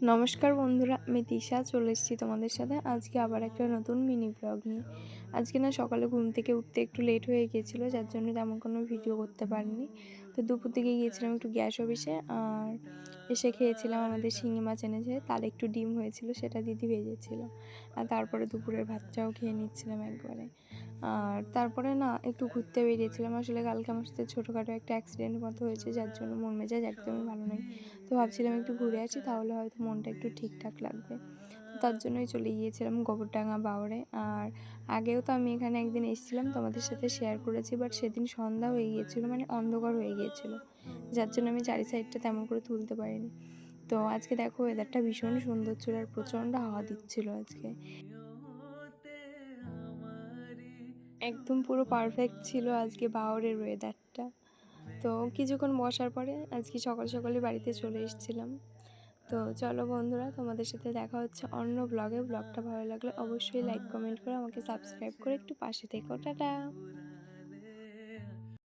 নমস্কার বন্ধুরা, আমি তিশা চলে এসেছি তোমাদের সাথে আজকে আবার একটা নতুন মিনি ব্লগ নিয়ে। আজকে না সকালে ঘুম থেকে উঠতে একটু লেট হয়ে গিয়েছিলো, যার জন্য তেমন কোনো ভিডিও করতে পারিনি। তো দুপুর দিকে গিয়েছিলাম একটু গ্যাস অফিসে, আর এসে খেয়েছিলাম আমাদের শিঙি মাছ এনেছে, তার একটু ডিম হয়েছিল, সেটা দিদি ভেজেছিল। আর তারপরে দুপুরের ভাতটাও খেয়ে নিচ্ছিলাম একবারে। আর তারপরে না একটু ঘুরতে বেরিয়েছিলাম। আসলে কালকে আমার সাথে ছোটোখাটো একটা অ্যাক্সিডেন্ট মতো হয়েছে, যার জন্য মন মেজাজ একদমই ভালো নেই। তো ভাবছিলাম একটু ঘুরে আসি, তাহলে হয়তো মনটা একটু ঠিকঠাক লাগবে। তো তার জন্যই চলে গিয়েছিলাম গোবরডাঙ্গা বাওড়ে। আর আগেও তো আমি এখানে একদিন এসেছিলাম, তোমাদের সাথে শেয়ার করেছি, বাট সেদিন সন্ধ্যা হয়ে গিয়েছিলো, মানে অন্ধকার হয়ে গিয়েছিলো, যার জন্য আমি চারি সাইডটা তেমন করে তুলতে পারিনি। তো আজকে দেখো ওয়েদারটা ভীষণ সুন্দর ছিল, আর প্রচণ্ড হাওয়া দিচ্ছিল আজকে, একদম পুরো পারফেক্ট ছিল আজকে বাওড়ের ওয়েদারটা। তো কিছুক্ষণ বসার পরে আজকে সকাল সকালে বাড়িতে চলে এসেছিলাম। তো চলো বন্ধুরা, তোমাদের সাথে দেখা হচ্ছে অন্য ব্লগে। ব্লগটা ভালো লাগলে অবশ্যই লাইক কমেন্ট করে আমাকে সাবস্ক্রাইব করে একটু পাশে থেকো। টাটা।